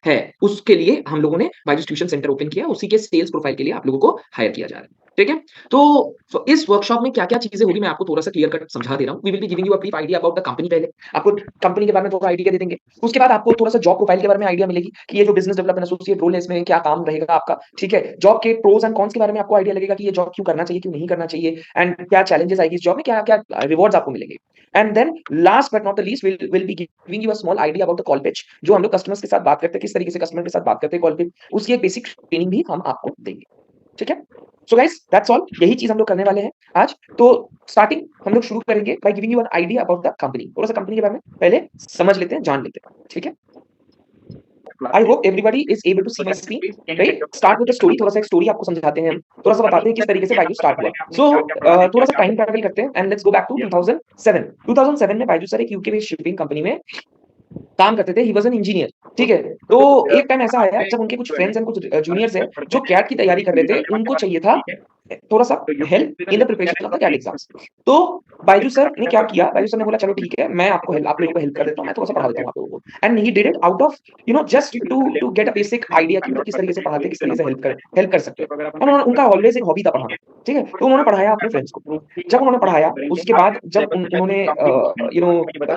है, उसके लिए हम लोगों ने बायजूस ट्यूशन सेंटर ओपन किया, उसी के सेल्स प्रोफाइल के लिए आप लोगों को हायर किया जा रहा है। ठीक है? तो इस वर्कशॉप में क्या-क्या चीज़ें होगी मैं आपको थोड़ा-सा क्लियर कट समझा दे रहा हूँ। We will be giving you a brief idea about the company पहले, आपको कंपनी के बारे में थोड़ा आइडिया दे देंगे। उसके बाद आपको थोड़ा-सा जॉब प्रोफाइल के बारे में आइडिया मिलेगी कि ये जो बिज़नेस डेवलपमेंट एसोसिएट रोल है इसमें क्या काम रहेगा आपका, ठीक है? जॉब के प्रोस एंड कॉन्स के बारे में आपको आइडिया लगेगा कि ये जॉब क्यों करना चाहिए, क्यों नहीं करना चाहिए एंड क्या चैलेंजेस आएगी इस जॉब में, क्या-क्या रिवॉर्ड्स आपको मिलेंगे। And then last but not the least will be giving you a small idea about the call pitch, जो हम लोग कस्टमर्स के साथ बात करते हैं, किस तरीके से कस्टमर के साथ बात करते हैं कॉल पे, उसकी एक बेसिक ट्रेनिंग भी हम आपको देंगे। ठीक है? सो गाइस दैट्स ऑल, यही चीज़ हम लोग करने वाले हैं आज। तो स्टार्टिंग हम लोग शुरू करेंगे by giving you an idea about the company. थोड़ा-सा कंपनी के बारे में पहले समझ लेते हैं, जान लेते हैं। ठीक है? I hope everybody is able to see my screen, right? Start with the story, थोड़ा-सा एक स्टोरी आपको समझाते हैं हम, थोड़ा-सा बताते हैं किस तरीके से बायजूस स्टार्ट हुआ। सो थोड़ा-सा टाइम ट्रैवल करते हैं and let's go back to 2007। 2007 में बायजूस सर एक यूके बेस्ड शिपिंग कंपनी में काम करते थे, ही वाज़ एन इंजीनियर, ठीक है? तो एक टाइम ऐसा आया जब उनके कुछ फ्रेंड्स एंड कुछ जूनियर्स हैं जो कैट की तैयारी कर रहे थे, उनको चाहिए था थोड़ा-सा help in the preparation of the CAT exams. तो बायजू सर ने क्या किया, बायजू सर ने बोला चलो ठीक है, मैं आपको हेल्प आप लोगों को हेल्प कर देता हूँ, मैं थोड़ा-सा पढ़ा देता हूँ आप लोगों को। And he did it out of just to get a basic idea कि किस तरीके से पढ़ाते हैं, किस तरीके से हेल्प कर सकते हैं। और उनका ऑलवेज एक हॉबी था पढ़ाना, ठीक है? तो उन्होंने पढ़ाया अपने फ्रेंड्स को। जब उन्होंने पढ़ाया, उसके बाद जब उन्होंने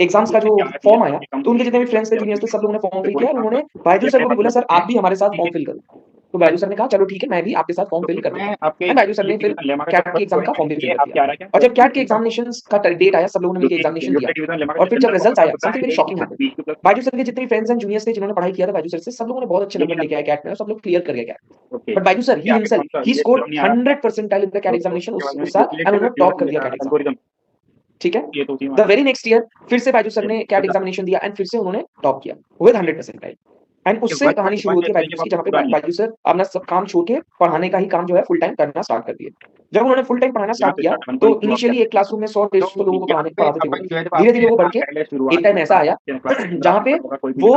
एग्जाम्स का जो फॉर्म आया, तो उनके जितने भी फ्रेंड्स थे, जूनियर्स थे, सब लोगों ने फॉर्म फिल किया और उन्होंने बायजू सर को भी बोला सर आप भी हमारे साथ फॉर्म फिल करो। तो बायजू सर ने कहा चलो ठीक है, मैं भी आपके साथ फॉर्म फिल कर देता हूँ। एंड बायजू सर ने फिर कैट के एग्जाम का फॉर्म भी फिल कर दिया। और जब कैट के एग्जामिनेशंस का डेट आया, सब लोगों ने मिलकर एग्जामिनेशन दिया और फिर जब रिजल्ट्स आया, something very shocking happened. Byju sir के जितने भी फ्रेंड्स एंड जूनियर्स थे जिन्होंने पढ़ाई किया था बायजू सर से, सब लोगों ने बहुत अच्छे नंबर लेके आए कैट में और सब लोग क्लियर कर गए CAT. But Byju sir he himself he scored 100 percentile in the CAT examination उस साल एंड उन्होंने टॉप कर दिया कैट एग्जाम। ठीक है? द वेरी नेक्स्ट ईयर फिर से बायजू सर ने कैट एग्जामिनेशन दिया एंड फिर से उन्होंने टॉप किया विद 100 परसेंटाइल। एंड उससे कहानी शुरू होती है बायजूस की, जहाँ पे बायजू सर अपना सब काम छोड़ के पढ़ाने का ही काम जो है फुल टाइम करना स्टार्ट कर दिए। जब उन्होंने फुल टाइम पढ़ाना स्टार्ट किया तो इनिशियली एक क्लासरूम में 100-150 लोगों को पढ़ाते थे वो। धीरे-धीरे वो बढ़ के एक टाइम ऐसा आया जहाँ पे वो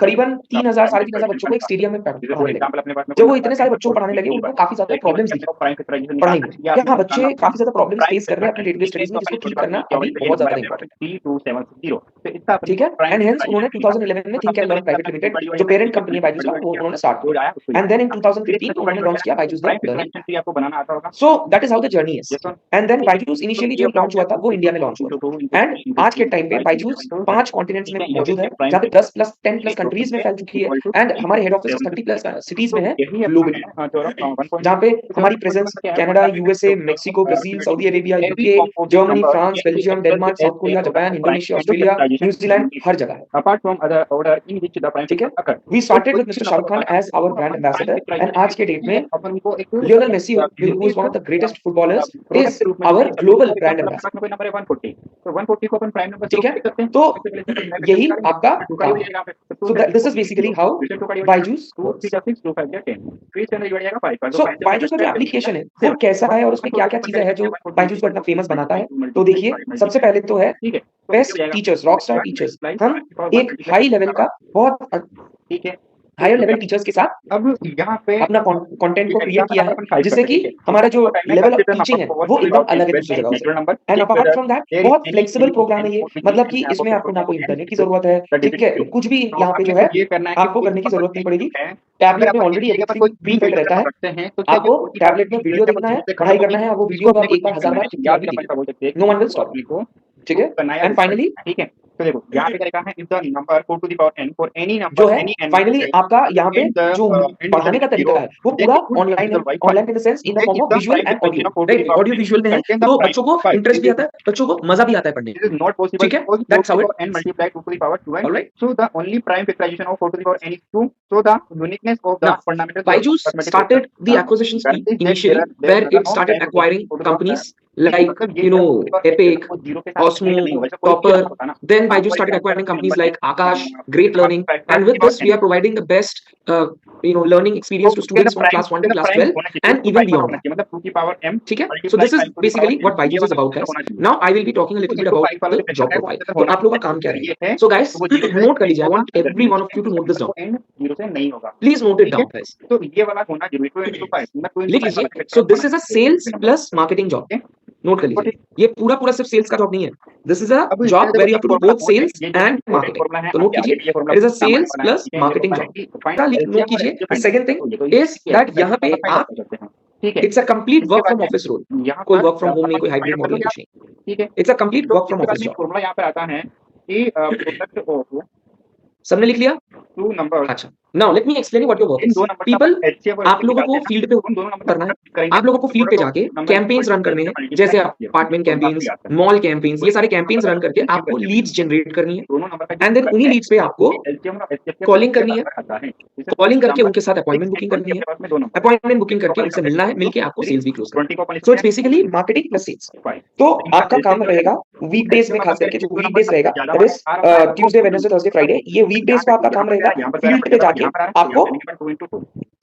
करीबन 3000 साढ़े 3000 बच्चों को एक स्टेडियम में पढ़ाने लगे। जब वो इतने सारे बच्चों को पढ़ाने लगे, उनको काफी ज्यादा प्रॉब्लम्स दिखी पढ़ाई में। क्या हाँ, बच्चे काफी ज्यादा प्रॉब्लम्स फेस कर रहे हैं अपने डे-टू-डे स्टडीज में, जिसको ठीक करना अभी बहुत ज्यादा इंपॉर्टेंट है। ठीक है? एंड हेंस उन्होंने 2011 में think and learn private limited जो पेरेंट कंपनी है बायजूस का, वो उन्होंने स्टार्ट किया। एंड देन इन 2015 उन्होंने लॉन्च किया Byju's the learning. So that is how the journey is. And then Byju's initially जो लॉन्च हुआ था वो इंडिया में लॉन्च हुआ एंड आज के टाइम पे बायजूस 5 कॉन्टिनेंट्स में मौजूद है, जहाँ पे 10 प्लस 10 प्लस कंट्रीज में फैल चुकी है एंड हमारे हेड ऑफिस 30 प्लस सिटीज में है ग्लोबली, जहाँ पे हमारी presence Canada, USA, Mexico, Brazil, Saudi Arabia, UK, Germany, France, Belgium, Denmark, South Korea, Japan, Indonesia, Australia, New Zealand, हर जगह है। ठीक है? We started with mister Shahrukh Khan as our brand ambassador and आज के डेट में Lionel Messi who is one of the greatest footballers is our global brand ambassador. ठीक है? तो यही आपका काम है। So this is basically how Byju's works. सो बायजूस का जो एप्लीकेशन है वो कैसा है और उसमें क्या-क्या चीजें हैं जो बायजूस को इतना फेमस बनाता है? तो देखिए, सबसे पहले तो है बेस्ट टीचर्स, रॉकस्टार टीचर्स। हम एक हाई लेवल का बहुत हायर लेवल टीचर्स के साथ अब यहाँ पे अपना कंटेंट को क्रिएट किया है, जिससे कि हमारा जो लेवल ऑफ टीचिंग है वो एकदम अलग है दूसरी जगहों से। एंड अपार्ट फ्रॉम दैट बहुत फ्लेक्सिबल प्रोग्राम है ये, मतलब कि इसमें आपको ना कोई इंटरनेट की जरूरत है, ठीक है? कुछ भी यहाँ पे जो है आपको करने की जरूरत नहीं पड़ेगी। टैबलेट में ऑलरेडी एवरीथिंग प्री-फिट रहता है। आपको टैबलेट में वीडियो देखना है, पढ़ाई करना है, और वो वीडियो आप एक बार 1000 बार 50 बार भी देखिए, no one will stop you. ठीक है? एंड फाइनली ठीक है, तो देखो यहाँ पे क्या लिखा है, if the number 4 to the power n for any जो नंबर है एनी n फाइनली आपका यहाँ पे जो पढ़ाने का तरीका है वो पूरा ऑनलाइन है, online in the sense in the form of visual and audio, right? Audio visual में है, तो बच्चों को इंटरेस्ट भी आता है, बच्चों को मजा भी आता है पढ़ने This is में। not possible ठीक है? because 4 that's to how the it power n multiplied 2 to the power 2n. Alright. So the only prime factorization of 4 to the power n is 2. So the uniqueness of the Now, fundamental Byju's started the acquisition scheme initially, where it started acquiring companies like Epic, Osmo, Topper. Then Byju's started acquiring companies like Akash, Great Learning, and with this we are providing the best learning experience to students from class 1 to class 12 and even beyond that. मतलब 2 की power m. ठीक है? So this is basically what Byju's is about, guys. Now I will be talking a little bit about the job profile. तो आप लोगों का काम क्या रहेगा? So guys, note कर लीजिए. I want every one of you to note this down. n 0 से नहीं होगा. Please note it down, guys. तो ये वाला होना जरूरी है. 2 into 5 लिख लीजिए. So this is a sales plus marketing job. Note कर लीजिए, ये पूरा सिर्फ सेल्स का जॉब नहीं है। This is a job where you have to do both sales and marketing. तो नोट कीजिए, it is a sales plus marketing job. Note कीजिए, सेकंड थिंग इज दैट यहाँ पे आप, it's a complete work from office role, कोई work from home नहीं, कोई hybrid model कुछ नहीं, ठीक है, it's a complete work from office job. Formula यहाँ पर आता है कि प्रोडक्ट ऑफ सबने लिख लिया? 2 नंबर। अच्छा, now let me explain you what your work in is. 2 number people, आप लोगों को फील्ड पे करना है, आप लोगों को फील्ड पे जाके कैंपेन्स रन करने हैं, जैसे अपार्टमेंट कैंपेन्स, मॉल कैंपेन्स, ये सारे कैंपेन्स रन करके आपको लीड्स जनरेट करनी है, एंड देन उन्हीं लीड्स पे आपको कॉलिंग करनी है, कॉलिंग करके उनके साथ अपॉइंटमेंट बुकिंग करनी है, अपॉइंटमेंट बुकिंग करके उनसे मिलना है, मिलके आपको सेल्स भी क्लोज करना है। So it's basically marketing plus sales. तो आपका काम रहेगा वीकडेज में, खास करके जो वीकडेज रहेगा, that is Tuesday, Wednesday, Thursday, Friday, ये वीकडेज को आपका काम रहेगा फील्ड पे जाके आपको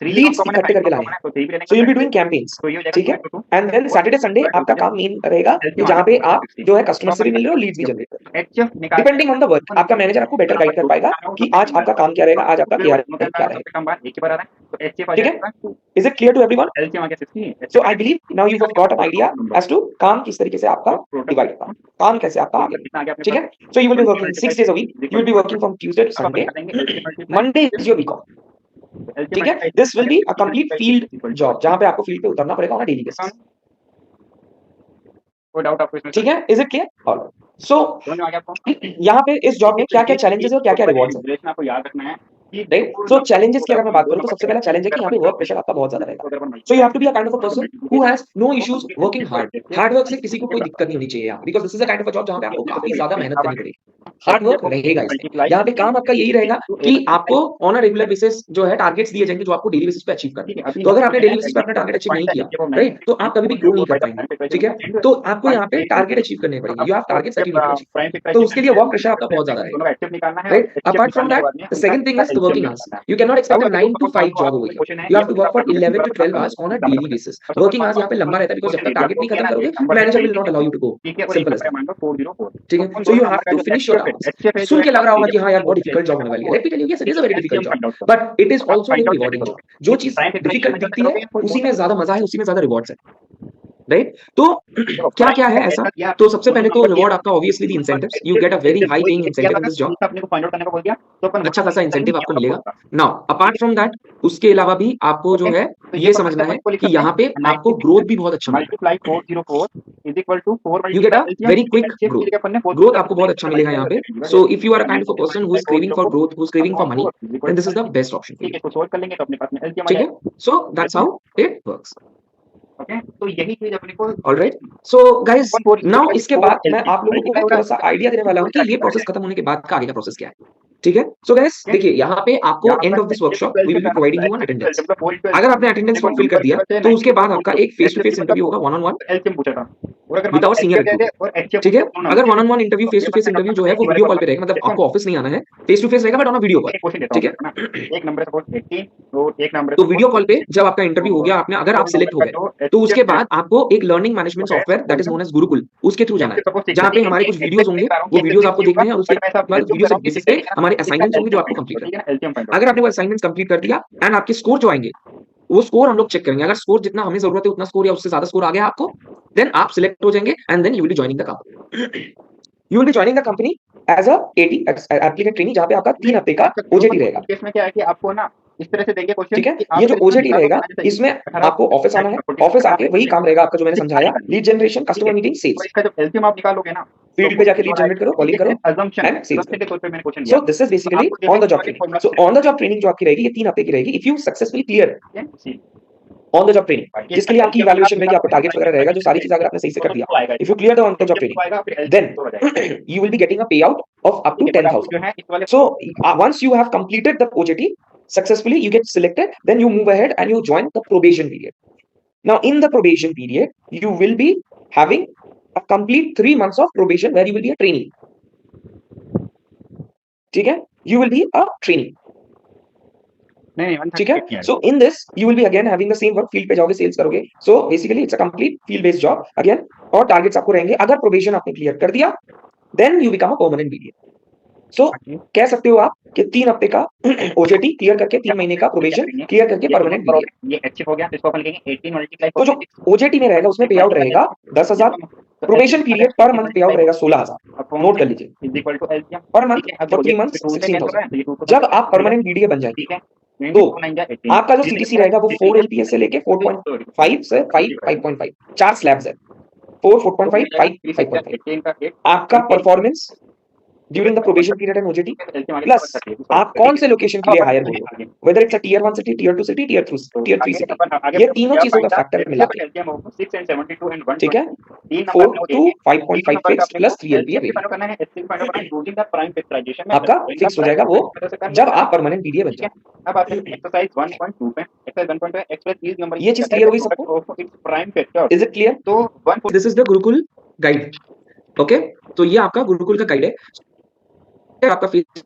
लीड्स इकट्ठे करके लाने हैं। So you will be doing campaigns, ठीक है, एंड देन सैटरडे संडे आपका काम मेन रहेगा कि जहां पे आप जो है कस्टमर से भी मिल रहे हो, लीड्स भी जनरेट कर रहे हो। डिपेंडिंग ऑन द वर्क, आपका मैनेजर आपको बेटर गाइड कर पाएगा कि आज आपका काम क्या रहेगा, आज आपका क्या रहेगा, ठीक है। Is it clear to everyone? So I believe now you have got an idea as to काम किस तरीके से आपका डिवाइड होगा, काम कैसे आपका आगे, ठीक है। So you will be working 6 days a week, you will be working from Tuesday to Sunday, Monday is your week off, ठीक है। This will be a complete field job, जहां पे आपको फील्ड पे उतरना पड़ेगा ऑन अ डेली बेसिस, कोई doubt आपको इसमें? ठीक है। Is it clear? ऑलराइट, सो यहाँ पे इस जॉब में क्या क्या चैलेंजेस है और क्या क्या रिवॉर्ड्स है, आपको याद रखना है, राइट। सो चैलेंजेस की अगर मैं बात करूं तो सबसे पहला चैलेंज है कि यहाँ पे वर्क प्रेशर आपका बहुत ज्यादा रहेगा। So you have to be a kind of a person who has no issues working hard. Hard work से किसी को कोई दिक्कत नहीं होनी चाहिए यहाँ, because this is a kind of a job जहां पे आपको काफी ज्यादा मेहनत करनी पड़ेगी, हार्ड वर्क रहेगा इसमें। यहाँ पे काम आपका यही रहेगा कि आपको ऑन अ रेगुलर बेसिस जो है टारगेट्स दिए जाएंगे जो आपको डेली बेसिस पे अचीव करना है। तो अगर आपने डेली बेसिस पे अपना टारगेट अचीव नहीं किया, राइट, तो आप कभी भी ग्रो नहीं कर पाएंगे, ठीक है। तो आपको यहाँ पे टारगेट अचीव करने पड़ेंगे, you have targets that you need to achieve, तो उसके लिए वर्क प्रेशर आपका बहुत ज्यादा रहेगा, right. Apart from that, the second thing is the working hours. You cannot expect a 9 to 5 job over here. You have to work for 11 to 12 hours on a daily basis. Working hours यहाँ पे लंबा रहता है because जब तक target नहीं खत्म करोगे, manager will not allow you to go. Simple as that. ठीक है, so you have to finish your hours. सुन के लग रहा होगा कि हाँ यार बहुत difficult job होने वाली है. Let me tell you, yes, it is a very difficult job, but it is also a very rewarding job. जो चीज difficult दिखती है, उसी में ज्यादा मजा है, उसी में ज्यादा rewards है, राइट। तो क्या क्या है ऐसा? तो सबसे पहले तो रिवॉर्ड आपका obviously the incentives, you get a very high paying incentive in this job, अपने को फाइंड आउट करने को बोल दिया तो अपन अच्छा खासा इंसेंटिव आपको मिलेगा। नाउ अपार्ट फ्रॉम दैट, उसके अलावा भी आपको जो है ये समझना है कि यहाँ पे आपको ग्रोथ भी बहुत अच्छा मिलेगा, multiply 404 is equal to 4 you get a very quick growth आपको बहुत अच्छा मिलेगा यहाँ पे। So if you are a kind of a person who is craving for growth, who is craving for money, then this is the best option for ठीक है, you, तो solve कर लेंगे तो अपने पास में एलसीएम आ ठीक है। जाएगा। So that's how it works, okay, तो यही चीज अपने को ऑलराइट। सो गाइस, नाउ इसके बाद मैं आप लोगों को थोड़ा सा आइडिया देने वाला हूँ कि ये प्रोसेस खत्म होने के बाद का आगे का प्रोसेस क्या है, ठीक है। सो गाइस देखिए, यहाँ पे आपको end of this workshop we will be providing you an attendance. अगर आपने अटेंडेंस फॉर्म फिल कर दिया तो उसके बाद आपका एक फेस टू फेस इंटरव्यू होगा, वन ऑन वन एलसीएम पूछा था विद आवर सीनियर रिक्रूटर, ठीक है। अगर one on one interview, face to face interview जो है वो वीडियो कॉल पे रहेगा, मतलब आपको ऑफिस नहीं आना है, फेस टू फेस रहेगा but on a video call, ठीक है। एक नंबर सपोज 18 और एक नंबर तो वीडियो कॉल पे जब आपका इंटरव्यू हो गया, आपने अगर आप सिलेक्ट हो गए तो उसके बाद आपको एक learning management software that is known as Gurukul, उसके थ्रू जाना है, जहाँ पे हमारे कुछ वीडियोस होंगे, वो वीडियोस आपको देखने हैं और उसके बाद वीडियो के बेसिस पे हमारे असाइनमेंट्स होंगे जो आपको कंप्लीट करने हैं। अगर आपने वो असाइनमेंट्स कंप्लीट कर दिया एंड आपके स्कोर जो आएंगे, वो स्कोर हम लोग चेक करेंगे, अगर स्कोर जितना हमें जरूरत है उतना स्कोर या उससे ज्यादा स्कोर आ गया आपको, देन आप सिलेक्ट हो जाएंगे and then you will be joining the company. You will be joining the company as a AT applicant trainee, जहाँ पे आपका 3 हफ्ते का ओजेटी रहेगा। इसमें क्या है कि आपको ना इस तरह से देंगे क्वेश्चन, ठीक है। ये जो ओजेटी रहेगा इसमें आपको ऑफिस आना है, ऑफिस आके वही काम रहेगा आपका जो मैंने समझाया, lead generation, customer meeting, sales. इसका जब एलसीएम आप निकालोगे ना, फील्ड पे जाके लीड जनरेट करो, कॉलिंग करो एंड सेल्स के तौर पे मैंने question so this is basically on the job training. So on the job training जो आपकी रहेगी ये 3 हफ्ते की रहेगी, if you successfully clear on the job training, जिसके लिए आपकी इवैल्यूएशन रहेगी, आपको टारगेट वगैरह रहेगा, जो सारी चीजें अगर आपने सही से कर दिया, if you clear the on the job training, then you will be getting a payout of up to 10,000. So once you have completed the OJT successfully, you get selected, then you move ahead and you join the probation period. Now in the probation period, you will be having a complete 3 months of probation where you will be a trainee. ठीक है, you will be a trainee. ठीक है। So in this you will be again having the same work, field पे जाओगे, sales करोगे। So basically it's a complete field based job again, और targets आपको रहेंगे। अगर प्रोबेशन आपने क्लियर कर दिया, then you become a permanent BDA. So कह सकते हो आप कि 3 हफ्ते का ओजेटी क्लियर करके 3 महीने का प्रोबेशन क्लियर करके परमानेंट बीडीए। ये अचीव हो गया, तो इसको अपन लिखेंगे 18 मल्टीप्लाई तो जो ओजेटी में रहेगा उसमें पे आउट रहेगा 10,000, probation period per month pay out रहेगा 16,000। नोट कर लीजिए, is equal to LCM per month for 3 months 16,000। जब आप परमानेंट बीडीए बन जाएंगे ठीक है, तो आपका जो सीटीसी रहेगा वो 4 एलपीएस से लेके 4.5 से 5 5.5 4 स्लैब्स है, 4 4.5 5 5.5। आपका performance during the probation period and OJT plus आप कौन से लोकेशन के लिए हायर हुए हो, whether it's a tier 1 city, tier 2 city, tier 3 city, ये तीनों चीजों का फैक्टर मिला के, 6 and 72 and 1, ठीक है, 4 to 5.5 फिक्स प्लस 3 एलपीए आपका फिक्स हो जाएगा वो जब आप परमानेंट बीडीए बन जाए। अब आते हैं एक्सरसाइज 1.2 पे। एक्सरसाइज 1.2 एक्सप्रेस इज नंबर, ये चीज क्लियर हो गई सबको? Its prime factor. Is it clear? तो 1 this is the Gurukul guide. Okay, तो ये आपका गुरुकुल का गाइड है। आपका फीस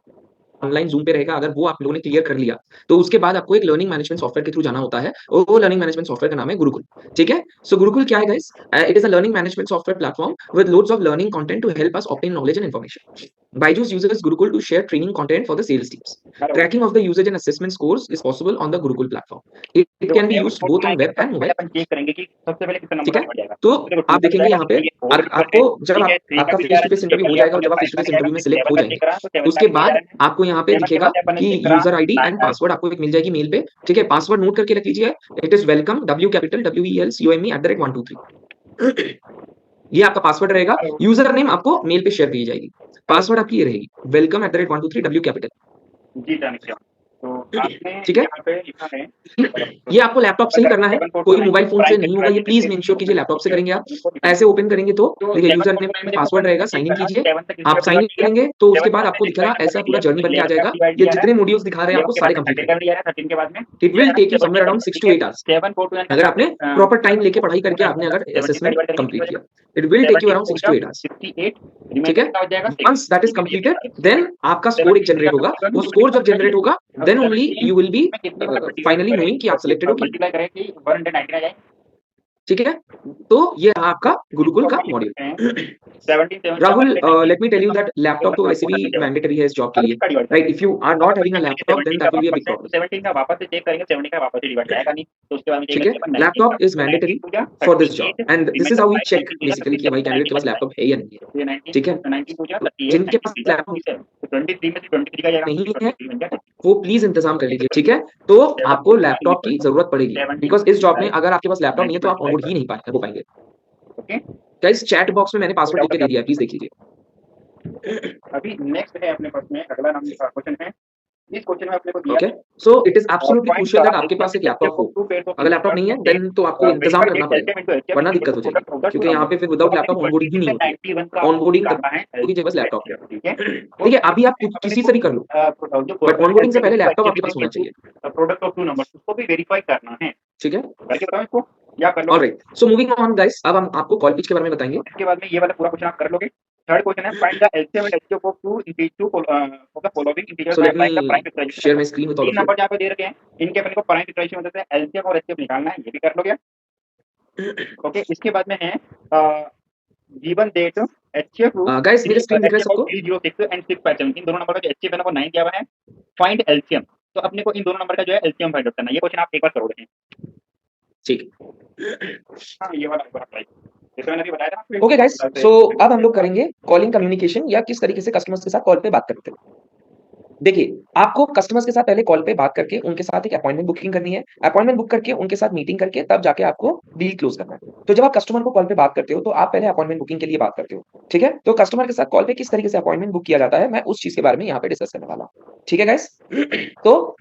ऑनलाइन जूम पे रहेगा। अगर वो आप लोगों ने क्लियर कर लिया तो उसके बाद आपको एक लर्निंग मैनेजमेंट सॉफ्टवेयर के थ्रू जाना होता है, और वो लर्निंग मैनेजमेंट सॉफ्टवेयर का नाम है गुरुकुल। ठीक है, सो गुरुकुल क्या है guys? It is a learning management software platform with loads of learning content to help us obtain knowledge and information. Byju's uses Gurukul to share training content for the sales teams. Tracking of the usage and assessment scores is possible on the Gurukul platform. It can be used both on web and mobile. अपन check करेंगे कि सबसे पहले कितना ठीक number है, आ जाएगा। तो आप देखेंगे यहाँ पे आपको जब आपका फेस टू फेस इंटरव्यू हो जाएगा और जब आप फेस टू फेस इंटरव्यू में सिलेक्ट हो जाएंगे उसके बाद आपको यहाँ पे दिखेगा कि यूजर आईडी एंड पासवर्ड आपको एक मिल जाएगी मेल पे। ठीक है, पासवर्ड नोट करके रख लीजिए, it is welcome W capital WELCOME ये आपका पासवर्ड रहेगा। यूजर नेम आपको मेल पे शेयर की जाएगी, पासवर्ड आपकी ये रहेगी welcome@123 W कैपिटल। जी जानिए, तो आपने ठीक है, यहाँ पे लिखा है ये आपको लैपटॉप से ही करना है, कोई मोबाइल फोन से नहीं होगा। ये प्लीज मेंश्योर कीजिए लैपटॉप से करेंगे आप। ऐसे ओपन करेंगे तो देखिए यूजर नेम पासवर्ड रहेगा, साइन इन कीजिए। आप साइन इन करेंगे तो उसके बाद आपको दिखेगा ऐसा पूरा जर्नी बन के आ जाएगा। ये जितने मॉड्यूल्स दिखा रहे हैं आपको सारे कंप्लीट करने हैं। 13 के बाद में it will take you somewhere around 6 to 8 hours 742 अगर आपने प्रॉपर टाइम लेके पढ़ाई करके आपने अगर असेसमेंट कंप्लीट किया। It will take you around 6 to 8 hours. 68 ठीक है, once that is completed then आपका स्कोर एक जनरेट होगा। वो स्कोर जब जनरेट होगा then only you will be finally knowing कि आप सिलेक्टेड हो कि मल्टीप्लाई करें कि 199 आ जाए। ठीक है, तो ये रहा आपका गुरुकुल का module. 17 Rahul, let me tell you that laptop तो वैसे भी मैंडेटरी है इस जॉब के लिए, right? If you are not having a laptop then that will be a big problem. 17 का वापस से चेक करेंगे, 70 का वापस से डिवाइड जाएगा नहीं, तो उसके बाद में ठीक है, laptop is mandatory for this job and this is how we check basically कि भाई कैंडिडेट के पास लैपटॉप है या नहीं है। ठीक है, 19 पूछा, 38 जिनके पास लैपटॉप 23 में से 23 का जाएगा नहीं है वो प्लीज इंतजाम कर लीजिए। ठीक है, तो आपको लैपटॉप की जरूरत पड़ेगी बिकॉज इस जॉब में अगर आपके पास लैपटॉप नहीं है तो आप ऑनबोर्ड ही नहीं हो पाएंगे। ओके, गाइस चैट बॉक्स में मैंने पासवर्ड लिख के दे दिया है, प्लीज देख लीजिए। अभी नेक्स्ट है अपने पास में अगला क्वेश्चन है। इस क्वेश्चन में अपने को दिया okay, so it is absolutely crucial that आपके पास एक लैपटॉप हो। अगर लैपटॉप नहीं है देन तो आपको इंतजाम करना पड़ेगा वरना दिक्कत हो जाएगी, क्योंकि यहाँ पे फिर विदाउट लैपटॉप ऑनबोर्डिंग ही नहीं होती। ऑनबोर्डिंग होगी जब बस लैपटॉप है। ठीक है, अभी आप किसी से भी कर लो बट ऑनबोर्डिंग से पहले लैपटॉप आपके पास होना चाहिए। प्रोडक्ट ऑफ 2 नंबर्स उसको भी वेरीफाई करना है। ठीक है, करके बताओ इसको या कर लो। Alright, so moving on guys, अब हम आपको कॉल पिच के बारे में बताएंगे। इसके बाद में ये वाला पूरा क्वेश्चन आप कर लोगे। थर्ड क्वेश्चन है find the LCM and HCF of the following integers So by let applying the prime me factorization. share my screen with all तीन of you. नंबर जहाँ पे दे रखे हैं, इनके अपने को प्राइम फैक्टराइजेशन मतलब है एलसीएम और एचसीएफ निकालना है, ये भी कर लोगे। ओके, इसके बाद में है गिवन डेट एचसीएफ गाइस मेरे स्क्रीन दिख रहा है सबको? 306 एंड 657 इन दोनों नंबर का जो एचसीएफ है ना वो 9 दिया हुआ है। फाइंड एलसीएम, तो अपने को इन दोनों नंबर का जो है एलसीएम फाइंड आउट करना है। ये क्वेश्चन आप एक बार करोगे। ठीक, हां ये वाला एक बार ट्राई, जैसे मैंने अभी बताया था आपको। ओके गाइस, सो अब हम लोग करेंगे कॉलिंग कम्युनिकेशन या किस तरीके से कस्टमर्स के साथ कॉल पे बात करते हैं। देखिए, आपको कस्टमर्स के साथ पहले कॉल पे बात करके उनके साथ एक अपॉइंटमेंट बुकिंग करनी है। अपॉइंटमेंट बुक करके उनके साथ मीटिंग करके तब जाके आपको डील क्लोज करना है। तो जब आप कस्टमर को कॉल पे बात करते हो तो आप पहले अपॉइंटमेंट बुकिंग के लिए बात करते हो। ठीक है, तो कस्टमर के साथ कॉल पे किस तरीके से अपॉइंटमेंट बुक किया जाता है मैं उस चीज के बारे में यहाँ पे डिस्कस करने वाला हूँ। ठीक है गाइस, तो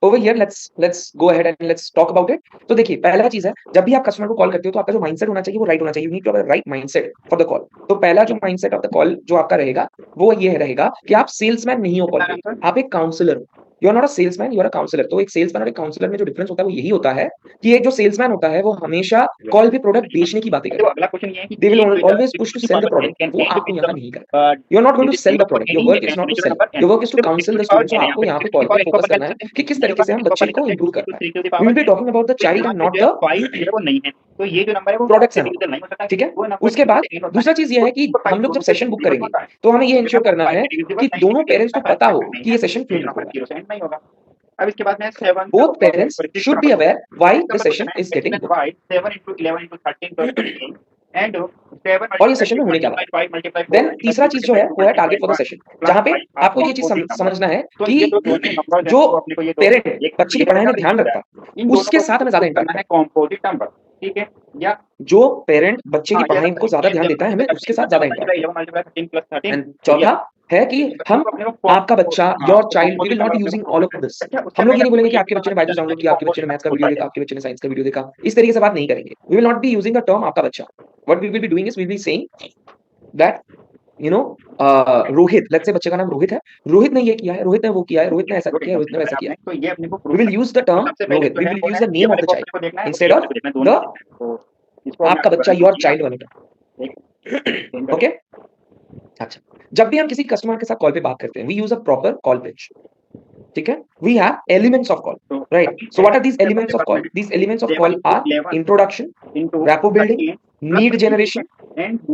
over here let's go ahead and let's talk about it. तो देखिए, पहला चीज है, जब भी आप कस्टमर को कॉल करते हो तो आपका जो माइंडसेट होना चाहिए वो राइट होना चाहिए। You need to have a right mindset for the call. तो पहला जो माइंडसेट ऑफ द कॉल जो आपका रहेगा वो ये रहेगा कि आप सेल्समैन नहीं हो कॉल पे, आप एक काउंसलर हो। You are not a salesman, you are a counsellor. तो एक सेल्समैन और एक काउंसलर में जो डिफरेंस होता है वो यही होता है कि एक जो सेल्समैन होता है वो हमेशा कॉल पे प्रोडक्ट बेचने की बातें देखो करेगा। अगला क्वेश्चन ये है कि दे विल एक जो always push to sell the product, वो आपको यहाँ नहीं करेगा। You are not going to sell the product, your work is not to sell, your work is to counsel the students. तो आपको यहाँ पे कॉल पे फोकस करना है कि किस तरीके से हम बच्चे को इंप्रूव करना है। We will be talking about the child and not the वो नहीं है, तो ये जो नंबर है वो प्रोडक्ट्स एंड डिविजिबल नहीं हो सकता। ठीक है। वो नंबर उसके बाद दूसरा चीज ये है कि हम लोग जब सेशन बुक करेंगे तो हमें ये इंश्योर करना है कि दोनों पेरेंट्स को पता हो कि ये सेशन क्यों बुक होगा। नहीं होगा। अब इसके बाद में 7 Both parents should be aware why the session is getting booked. 7 into 11 into 13 plus 15 and 7 और ये सेशन में होने क्या वाला है। देन तीसरा चीज जो है वो है टारगेट फॉर द सेशन, जहां पे आपको ये चीज समझना है कि जो पेरेंट बच्चे की पढ़ाई में ध्यान रखता है उसके साथ हमें ज्यादा इंटरेक्ट है कॉम्पोजिट नंबर, ठीक है, या जो पेरेंट बच्चे की पढ़ाई को ज्यादा ध्यान देता है हमें उसके साथ ज्यादा इंटरेक्ट। एंड चौथा है कि हम आपका बच्चा your child we will not be using all of this. हम लोग ये नहीं बोलेंगे कि आपके बच्चे ने बायजूस डाउनलोड किया, आपके बच्चे ने मैथ्स का वीडियो देखा, आपके बच्चे ने साइंस का वीडियो देखा, इस तरीके से बात नहीं करेंगे। We will not be using the term आपका बच्चा। What we will be doing is we will be saying that you know Rohit, let's say बच्चे का नाम रोहित है, रोहित ने ये किया है, रोहित ने वो किया है, रोहित ने ऐसा किया है, रोहित ने वैसा किया है। तो ये अपने को we will use the term Rohit, we will use the name of the child instead of the आपका बच्चा योर चाइल्ड वाला। ओके, अच्छा। जब भी हम किसी कस्टमर के साथ कॉल पे बात करते हैं we use a proper call pitch, ठीक है। We have elements of call, right. So what are these elements of call? These elements of call are introduction, rapport building, need generation,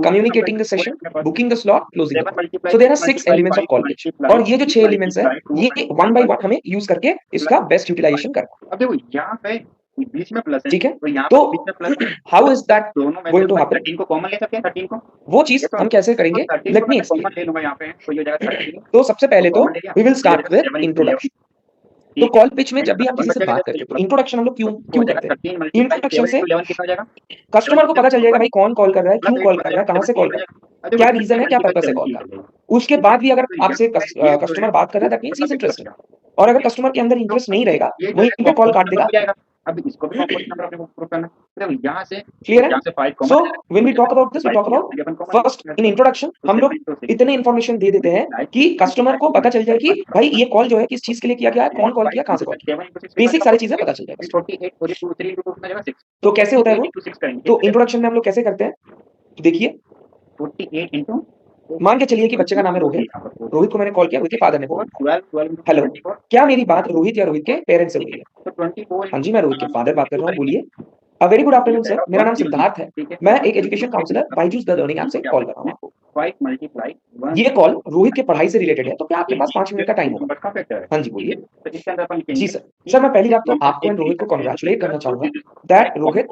communicating the session, booking the slot, closing the call. So there are 6 elements of call pitch और ये जो 6 elements है ये one by one हमें use करके इसका best utilisation करना। अब देखो यहाँ पे बीच में प्लस है, ठीक है, तो यहाँ तो पे बीच में प्लस है, हाउ इज दैट दोनों में गोइंग टू हैपन? 13 को कॉमन ले सकते हैं, 13 को वो चीज हम कैसे करेंगे, लेट मी एक्सप्लेन। कॉमन ले लूंगा यहाँ पे, तो ये हो जाएगा 13। तो सबसे पहले तो we will start with introduction. तो कॉल पिच में जब भी हम किसी से बात करते हैं तो इंट्रोडक्शन हम लोग क्यों करते हैं? इंट्रोडक्शन से कस्टमर को पता चल जाएगा भाई कौन कॉल कर रहा है, क्यों कॉल कर रहा है, कहां से कॉल कर रहा है, क्या रीजन है, क्या पर्पस है कॉल का। उसके बाद भी अगर आपसे कस्टमर बात कर रहा है that means he is interested. और अगर कस्टमर के अंदर इंटरेस्ट नहीं रहेगा वहीं पे कॉल काट देगा। अब इसको भी कॉम्पोजिट नंबर अपने को प्रूव करना है। तो यहाँ से क्लियर है? यहाँ से 5 common. So when we talk about this we talk about first in introduction हम लोग इतने इन्फॉर्मेशन दे देते हैं कि कस्टमर को पता चल जाए कि भाई ये कॉल जो है किस चीज के लिए किया गया है, कौन कॉल किया, कहां से कॉल किया, बेसिक सारी चीजें पता चल जाएगा। 48 और 2 3 into 2 कितना जाएगा 6। तो कैसे होता है वो? 6 करेंगे। तो इंट्रोडक्शन में हम लोग कैसे करते हैं देखिए, 48 into मान के चलिए कि बच्चे का नाम है रोहित, रोहित को मैंने कॉल किया, रोहित के फादर ने कॉल किया। 12 हेलो, क्या मेरी बात रोहित या रोहित के पेरेंट्स से हो रही है? तो 24। हाँ जी, मैं रोहित के फादर बात कर रहा हूँ, बोलिए। A very good afternoon sir, मेरा नाम सिद्धार्थ है, मैं एक education counsellor Byju's the learning app से कॉल कर रहा हूँ आपको। 5 मल्टीप्लाई 1। ये कॉल रोहित के पढ़ाई से रिलेटेड है, तो क्या आपके पास 5 मिनट का टाइम होगा? हाँ जी, बोलिए। तो इसके अंदर अपन जी सर। सर मैं पहली बात तो आपको एंड रोहित को कांग्रेचुलेट करना चाहूंगा दैट रोहित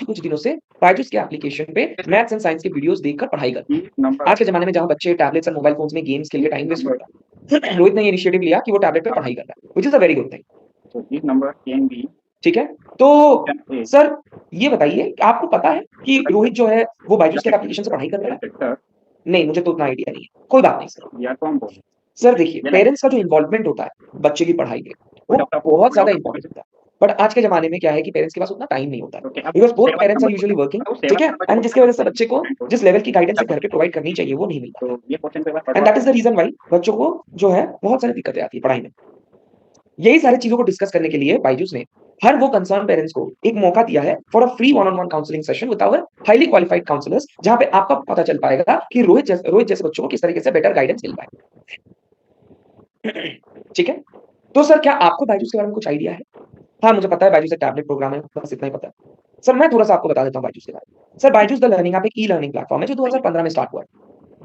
कुछ दिनों से बायजूस के एप्लीकेशन पे मैथ्स एंड साइंस के वीडियोस देखकर पढ़ाई कर रहे हैं। आज के जमाने में जहां बच्चे टैबलेट्स और मोबाइल फोन्स में गेम्स खेल के टाइम वेस्ट करता है, रोहित ने ये इनिशिएटिव लिया कि वो टैबलेट पे पढ़ाई कर रहा है, which is a very good thing. So this number can be ठीक है, तो सर ये बताइए आपको पता है कि रोहित जो है वो बायजूस के एप्लीकेशन से पढ़ाई कर रहा है? नहीं, मुझे तो उतना आइडिया नहीं है, कोई बात नहीं सर। या तो हम बोल सर देखिए, पेरेंट्स का जो इन्वॉल्वमेंट होता है बच्चे की पढ़ाई में वो बहुत ज्यादा इंपॉर्टेंट होता है, बट आज के जमाने में क्या है कि पेरेंट्स के पास उतना टाइम नहीं होता है, because both parents are usually working, ठीक है, एंड जिसकी वजह से बच्चे को जिस लेवल की गाइडेंस घर पे प्रोवाइड करनी चाहिए वो नहीं मिलता, तो ये question paper and that is the reason why बच्चों को जो है बहुत सारी दिक्कतें आती है पढ़ाई में। यही सारी चीजों को डिस्कस करने के लिए बायजूस ने हर वो कंसर्न पेरेंट्स को एक मौका दिया है for a free one on one counselling session with our highly qualified counsellors, जहां पे आपका पता चल पाएगा कि रोहित जैसे बच्चों को किस तरीके से बेटर गाइडेंस मिल पाए। ठीक है, तो सर क्या आपको बायजूस के बारे में कुछ आइडिया है? हाँ, मुझे पता है बायजूस एक टैबलेट प्रोग्राम है, बस इतना ही पता है। सर मैं थोड़ा सा आपको बता देता हूँ बायजूस के बारे में। Sir Byju's the learning app एक ई लर्निंग प्लेटफॉर्म है जो 2015 में स्टार्ट हुआ है।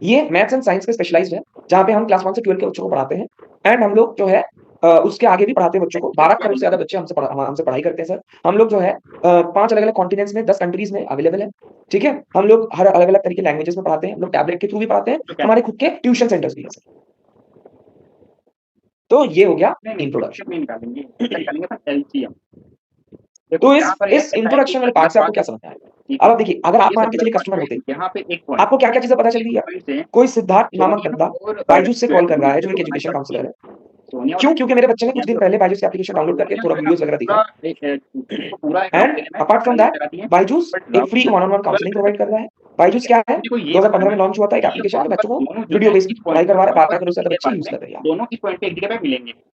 ये मैथ्स एंड साइंस के स्पेशलाइज्ड है, जहाँ पे हम क्लास 1 से 12 के बच्चों को पढ़ाते हैं, एंड हम लोग जो है उसके आगे भी पढ़ाते हैं बच्चों को। 12 करोड़ से ज्यादा बच्चे हमसे पढ़ाई करते हैं सर। हम लोग जो है 5 अलग-अलग कॉन्टिनेंट्स में 10 कंट्रीज में अवेलेबल है, ठीक है। हम लोग हर अलग-अलग तरह के लैंग्वेजेस में पढ़ाते हैं, हम लोग टैबलेट के थ्रू भी पढ़ाते हैं, हमारे खुद के ट्यूशन सेंटर्स भी हैं सर। तो ये हो गया इंट्रोडक्शन। तो इस इंट्रोडक्शन वाले पार्ट से आपको क्या समझ आया? अब आप देखिए, अगर आप मान के चलिए कस्टमर होते, यहाँ पे एक आपको क्या-क्या चीजें पता चल रही है? कोई सिद्धार्थ नामक बंदा बायजूस से कॉल कर रहा है जो एक एजुकेशन काउंसलर है। क्यों? क्योंकि मेरे बच्चे ने कुछ दिन पहले बायजूस की एप्लीकेशन डाउनलोड करके थोड़ा वीडियोस वगैरह देखा, and apart from that Byju's एक free one on one counselling provide कर रहा है। बायजूस क्या है, 2015 में लॉन्च हुआ था एक एप्लीकेशन है, बच्चों को वीडियो बेस्ड पढ़ाई करवा रहा है, 12 करोड़ से ज्यादा बच्चे यूज कर रहे हैं। दोनों इस पॉइंट पे एक जगह पे मिलेंगे।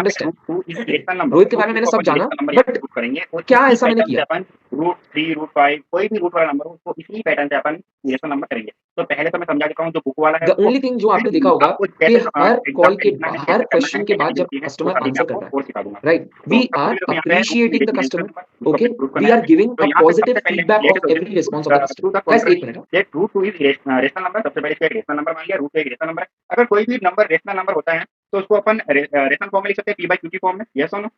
Understand. Root 2 is rational number, Rohit के बारे में मैंने सब जाना, बट करेंगे और क्या इसी ऐसा मैंने पैटर्न से किया? अपन रूट 3 रूट 5 कोई भी रूट वाला नंबर हो उसको इसी पैटर्न से अपन रेशनल नंबर करेंगे। तो पहले तो मैं समझा देता हूँ जो बुक वाला है द उसको, ओनली थिंग जो फिर आपने देखा होगा आपको कि जैसे हर एग्जाम कॉल पे के लिखना है, हर कैसे करना क्वेश्चन है, के क्या बाद चीज़ जब होती है, वो कस्टमर अभी मैं आंसर कर आपको रहा है, और सिखा दूँगा। राइट? तो वी सबसे आर पहले देखो यहाँ पे है root 3 appreciating the rational customer, number, उसको ओके? फिर प्रूव वी करना आर है। गिविंग तो अ यहाँ पे सबसे पॉजिटिव पहले feedback let of us every response of the customer. Prove the guys एक कॉन्ट्रैरी मिनट, हाँ। That root 2 is rational number, सबसे पहले इसका एक रेशनल नंबर मान लिया, रूट 2 एक रेशनल नंबर है। अगर कोई भी नंबर रेशनल नंबर होता है तो उसको अपन रेशनल फॉर्म में लिख सकते हैं, p/q की फॉर्म में, यस और नो?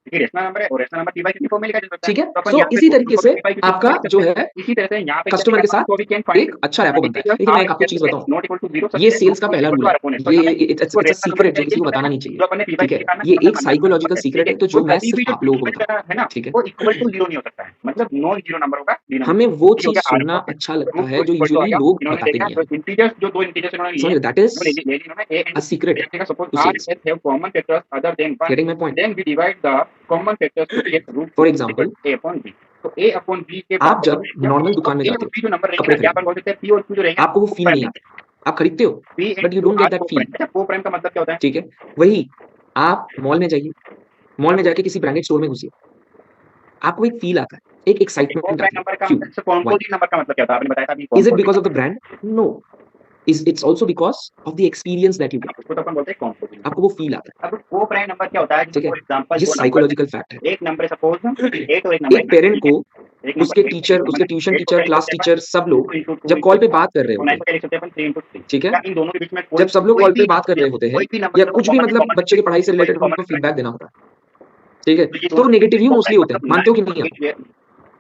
क्योंकि रेशनल नंबर है और रेशनल नंबर p/q की फॉर्म में लिखा जा सकता है। ठीक है? तो अपन सो यहाँ पे इसी तरीके से p/q की आपका फॉर्म में जो लिख सकते है हैं। इसी तरह से यहाँ पे कस्टमर के साथ we can find एक अच्छा रैपो बनता है। देखिए मैं एक आपको चीज़ बताऊँ, not equal to 0 ये सेल्स का पहला रूल है। ये इट्स अ सीक्रेट जो किसी को बताना नहीं चाहिए। जो अपन ने ठीक है? ये एक साइकोलॉजिकल सीक्रेट है तो जो मैं सिर्फ आप लोगों को बताऊँ। है ना, ठीक है? वो इक्वल टू 0 नहीं हो सकता है, मतलब नॉन 0 नंबर होगा हमें वो जो चीज़ कि सुनना R अच्छा लगता रूट है जो इक्वल टू आ यूजुअली गया। लोग इन्होंने बताते देखा नहीं तो हैं। इंटीजर्स जो 2 इंटीजर्स इन्होंने लिए समझ रहे? दैट इज़ ले लिए इन्होंने a a secret and suppose to R sales. and S have common factors other than 1, getting my point? then we divide the common factors to get root for 2 example a upon b। तो a upon b के आप बराबर जब normal दुकान में a जाते और हो b जो नंबर रहेंगे कपड़े ना, क्या खरीदने, अपन बोल सकते हैं p और q जो रहेंगे आपको वो फील नहीं आता। आप खरीदते हो p but you into don't get r that feel. co-prime। अच्छा co-prime का मतलब क्या होता है? ठीक है? वही आप मॉल में जाइए, मॉल में जाके किसी ब्रांडेड स्टोर में घुसिए, आपको एक फील आता है, एक एक्साइटमेंट co-prime आती है। नंबर का क्यों? अच्छा व्हाई? composite नंबर का मतलब क्या होता है? आपने बताया था अभी is it composite because of the number. Brand? No. It's also because of the experience that you get. उसको तो अपन बोलते हैं composite। आपको वो फील आता है। अब को-प्राइम नंबर क्या होता है? ठीक है? फॉर एग्जांपल ये दो नंबर साइकोलॉजिकल फैक्ट है। एक नंबर सपोज 8 और एक नंबर एक पेरेंट को एक नंबर उसके 8 टीचर, उसके ट्यूशन 8 को टीचर, क्या लिख क्लास सकते हैं टीचर सब लोग 2 into 2 जब कॉल पे बात कर रहे तो होते 9 हैं, को क्या लिख सकते हैं अपन 3 into 3। ठीक है? क्या इन दोनों के बीच में जब सब लोग कॉल पे बात कर रहे होते हैं कोई भी नंबर या कुछ भी मतलब बच्चे की पढ़ाई से रिलेटेड उनको फीडबैक देना होता है। ठीक है? तो नेगेटिव ही मोस्टली होते हैं। मानते हो कि नहीं आप?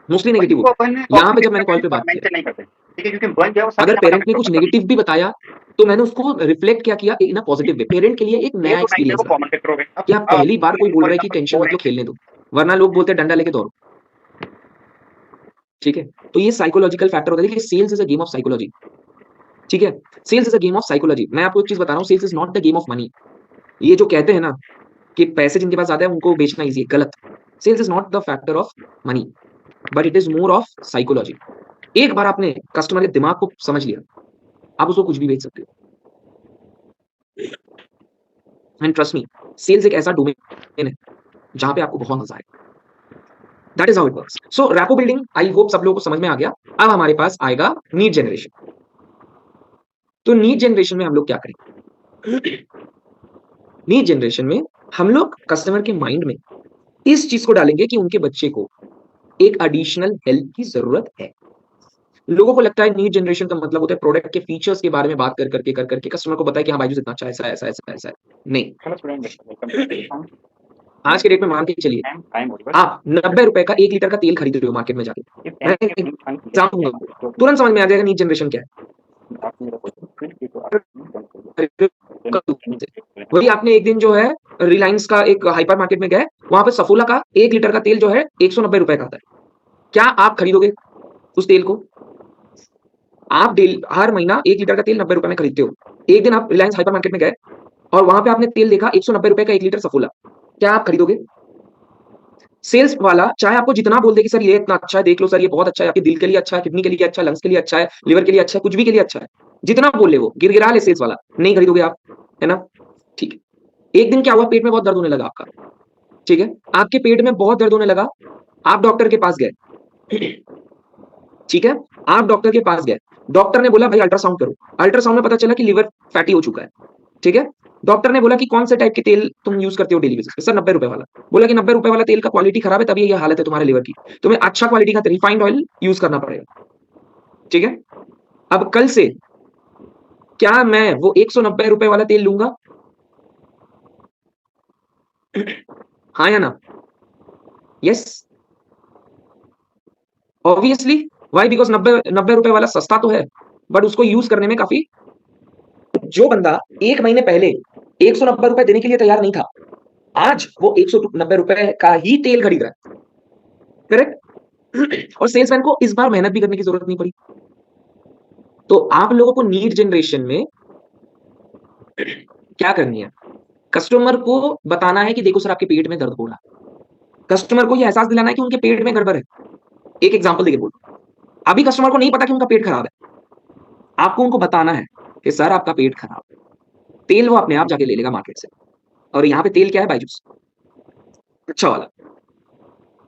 मोस्टली नेगेटिव होते हैं। यहाँ पे जब मैंने कॉल पे बात किया, नहीं करते, ठीक है, क्योंकि बन जाए वो अगर पेरेंट ने कुछ नेगेटिव भी बताया तो मैंने उसको रिफ्लेक्ट क्या किया इन अ पॉजिटिव वे। पेरेंट के लिए एक नया एक्सपीरियंस रहा कॉमन फैक्टर हो गए। कि आप पहली बार कोई बोल रहा है कि टेंशन मत लो, खेलने दो, वरना लोग बोलते हैं डंडा लेके दौड़ो। ठीक है? तो ये साइकोलॉजिकल फैक्टर होता है। देखिए sales is a game of psychology. ठीक है? Sales is a game of psychology. मैं आपको एक चीज बता रहा हूँ, sales is not the game of money. ये जो कहते हैं ना कि पैसे जिनके पास आते हैं उनको बेचना ईजी है, गलत। Sales is not the factor of money but it is more of psychology. एक बार आपने कस्टमर के दिमाग को समझ लिया, आप उसको कुछ भी बेच सकते हो। एंड ट्रस्ट मी, सेल्स एक ऐसा डोमेन है जहां पे आपको बहुत मजा आएगा। That is how it works. So rapport building I hope सब लोगों को समझ में आ गया। अब हमारे पास आएगा नीड जनरेशन। तो नीड जनरेशन में हम लोग क्या करेंगे? नीड जनरेशन में हम लोग कस्टमर के माइंड में इस चीज को डालेंगे कि उनके बच्चे को एक एडिशनल हेल्प की जरूरत है। लोगों को लगता है नीड जनरेशन का मतलब होता है प्रोडक्ट के फीचर्स के बारे में बात कर करके कस्टमर को बताया कि हाँ बायजूस इतना अच्छा ऐसा ऐसा ऐसा ऐसा है। नहीं, आज के डेट में मान के चलिए आप 90 रुपए का 1 लीटर का तेल खरीद रहे हो मार्केट में जाके, मैं एग्जाम दूंगा, तुरंत समझ में आ जाएगा नीड जनरेशन क्या है। वही आपने एक दिन जो है रिलायंस का एक हाइपर मार्केट में गए, वहां पे सफोला का 1 लीटर का तेल जो है 190 रुपए का आता है। क्या आप खरीदोगे उस तेल को? आप हर महीना 1 लीटर का तेल 90 रुपए में खरीदते हो। एक दिन आप रिलायंस हाइपर मार्केट में गए और वहां पे आपने तेल देखा 190 रुपए का 1 लीटर सफोला, क्या आप खरीदोगे? सेल्स वाला चाहे आपको जितना बोल दे कि सर ये इतना अच्छा है, देख लो सर ये बहुत अच्छा है, आपके दिल के लिए अच्छा है, किडनी के लिए अच्छा है, लंग्स के लिए अच्छा है, लिवर के लिए अच्छा है, कुछ भी के लिए अच्छा है, जितना बोल ले वो गिरगिरा ले सेल्स वाला, नहीं खरीदोगे आप, है ना? ठीक है। एक दिन क्या हुआ, पेट में बहुत दर्द होने लगा आपका। ठीक है? आपके पेट में बहुत दर्द होने लगा, आप डॉक्टर के पास गए। ठीक है? आप डॉक्टर के पास गए, डॉक्टर ने बोला भाई अल्ट्रासाउंड करो, अल्ट्रासाउंड में पता चला कि लिवर फैटी हो चुका है। ठीक है? डॉक्टर ने बोला कि कौन से टाइप के तेल तुम यूज करते हो डेली बेसिस पे? सर 90 रुपए वाला। बोला कि 90 रुपए वाला तेल का क्वालिटी खराब है तभी ये हालत है तुम्हारे लिवर की, तुम्हें अच्छा क्वालिटी का रिफाइंड ऑयल यूज करना पड़ेगा। ठीक है? अब कल से क्या मैं वो 190 रुपए वाला तेल लूंगा? हाँ या ना? Yes, obviously. वाई? बिकॉज 90 रुपए वाला सस्ता तो है बट उसको यूज करने में काफी, जो बंदा 1 महीने पहले 190 रुपए देने के लिए तैयार नहीं था, आज वो 190 रुपए का ही तेल खरीद रहा है। करेक्ट? और सेल्समैन को इस बार मेहनत भी करने की जरूरत नहीं पड़ी। तो आप लोगों को नीड जनरेशन में क्या करनी है? कस्टमर को बताना है कि देखो सर आपके पेट में दर्द हो रहा है। कस्टमर को यह एहसास दिलाना है कि उनके पेट में गड़बड़ है। एक एग्जांपल देके बोलो, अभी कस्टमर को नहीं पता कि उनका पेट खराब है, आपको उनको बताना है कि सर आपका पेट खराब है, तेल वो अपने आप जाके ले लेगा मार्केट से। और यहाँ पे तेल क्या है? बायजूस, अच्छा वाला।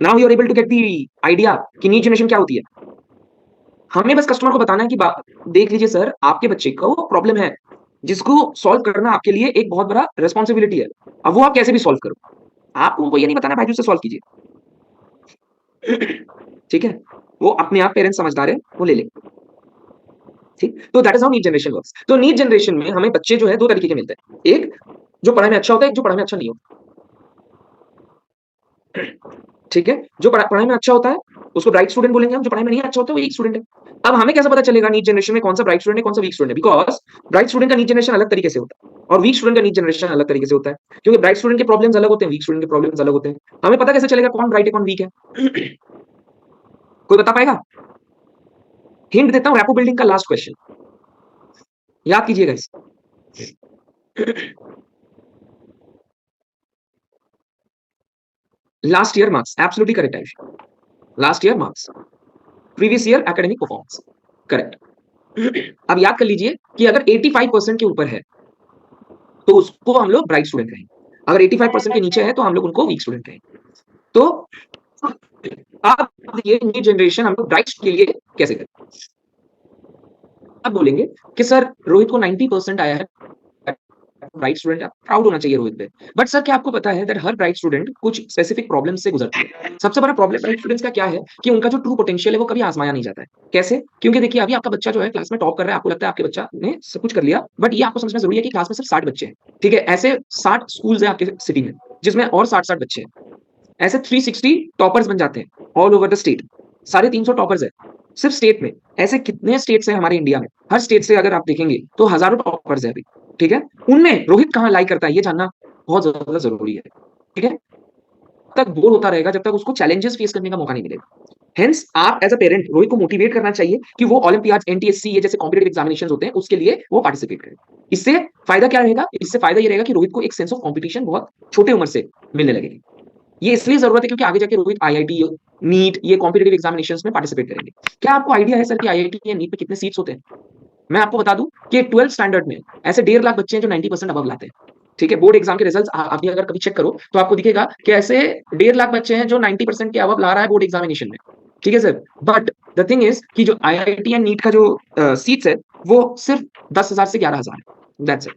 Now you are able to get the idea कि नीड जनरेशन क्या होती है। हमें बस कस्टमर को बताना है कि देख लीजिए सर आपके बच्चे को प्रॉब्लम है जिसको सॉल्व करना आपके लिए एक बहुत बड़ा रिस्पॉन्सिबिलिटी है। अब वो आप कैसे भी सॉल्व करो, आपको उनको ये नहीं बताना बायजूस से सॉल्व कीजिए। ठीक है? वो अपने आप पेरेंट्स समझदार है, वो ले लेंगे। ठीक? तो that is how need generation works. तो नीड जनरेशन में हमें बच्चे जो है 2 तरीके के मिलते हैं, एक जो पढ़ाई में अच्छा होता है, एक जो पढ़ाई में अच्छा नहीं होता। ठीक है, जो पढ़ाई में अच्छा होता है उसको ब्राइट स्टूडेंट बोलेंगे हम, जो पढ़ाई में नहीं अच्छा होता है वो वीक स्टूडेंट है। अब हमें कैसे पता चलेगा नीट जनरेशन में कौन सा ब्राइट स्टूडेंट है, कौन सा वीक स्टूडेंट है? बिकॉज़ ब्राइट स्टूडेंट का नीट जनरेशन अलग तरीके से होता है और वीक स्टूडेंट का नीट जनरेशन अलग तरीके से होता है। क्योंकि ब्राइट स्टूडेंट के प्रॉब्लम्स अलग होते हैं, वीक स्टूडेंट के प्रॉब्लम्स अलग होते हैं। हमें पता कैसे चलेगा कौन ब्राइट है, कौन वीक है? कोई बता पाएगा? हिंट देता हूँ, रैपो बिल्डिंग का लास्ट क्वेश्चन याद कीजिएगा इस last year marks, absolutely correct है। Last year marks, previous year academic performance, correct. अब याद कर लीजिए कि अगर 85% के ऊपर है तो उसको हम लोग ब्राइट स्टूडेंट कहेंगे, अगर 85% के नीचे है तो हम लोग उनको वीक स्टूडेंट कहेंगे। तो आप ये न्यू जनरेशन हम लोग ब्राइट के लिए कैसे करें? आप बोलेंगे कि सर रोहित को 90% आया है, ब्राइट स्टूडेंट, आप प्राउड होना चाहिए रोहित पे। बट सर क्या आपको पता है दैट हर ब्राइट स्टूडेंट कुछ स्पेसिफिक प्रॉब्लम से गुजरती है। सबसे बड़ा प्रॉब्लम ब्राइट स्टूडेंट्स का क्या है कि उनका जो ट्रू पोटेंशियल है वो कभी आजमाया नहीं जाता है। कैसे? क्योंकि देखिए अभी आपका बच्चा जो है क्लास में टॉप कर रहा है, आपको लगता है आपके बच्चा ने सब कुछ कर लिया, बट ये आपको समझना जरूरी है कि क्लास में सिर्फ 60 बच्चे हैं। ठीक है, ऐसे 60 स्कूल्स है आपके सिटी में जिसमें और 60 बच्चे हैं। ऐसे 360 टॉपर्स बन जाते हैं all over the state. 350 toppers है सिर्फ स्टेट में। ऐसे कितने स्टेट्स हैं हमारे इंडिया में? हर स्टेट से अगर आप देखेंगे तो हजारों टॉपर्स है अभी। ठीक है, उनमें रोहित कहाँ लाई करता है ये जानना बहुत ज्यादा जरूरी है। ठीक है, तक बोर होता रहेगा जब तक उसको चैलेंजेस फेस करने का मौका नहीं मिलेगा। हेंस आप एज अ पेरेंट रोहित को मोटिवेट करना चाहिए कि वो ओलंपियाड, एनटीएससी ये जैसे कॉम्पिटिटिव एग्जामिनेशन होते हैं उसके लिए वो पार्टिसिपेट करे। इससे फायदा क्या रहेगा? इससे फायदा ये रहेगा कि रोहित को एक सेंस ऑफ कॉम्पिटिशन बहुत छोटे उम्र से मिलने लगेगी। ये इसलिए जरूरत है क्योंकि आगे जाके रोहित आईआईटी, नीट ये कॉम्पिटिटिव एग्जामिनेशंस में पार्टिसिपेट करेंगे। क्या आपको आइडिया है सर कि आईआईटी या नीट पे कितने सीट्स होते हैं? मैं आपको बता दूं कि 12th स्टैंडर्ड में ऐसे 1.5 लाख बच्चे हैं जो 90% अबव लाते हैं। ठीक है, बोर्ड एग्जाम के रिजल्ट्स आप भी अगर कभी चेक करो तो आपको दिखेगा कि ऐसे 1.5 लाख बच्चे हैं जो 90% के अबव ला रहा है बोर्ड एग्जामिनेशन में। ठीक है sir, but the thing is कि जो आईआईटी एंड नीट का जो सीट्स है वो सिर्फ 10,000 से 11,000 है, दैट्स इट।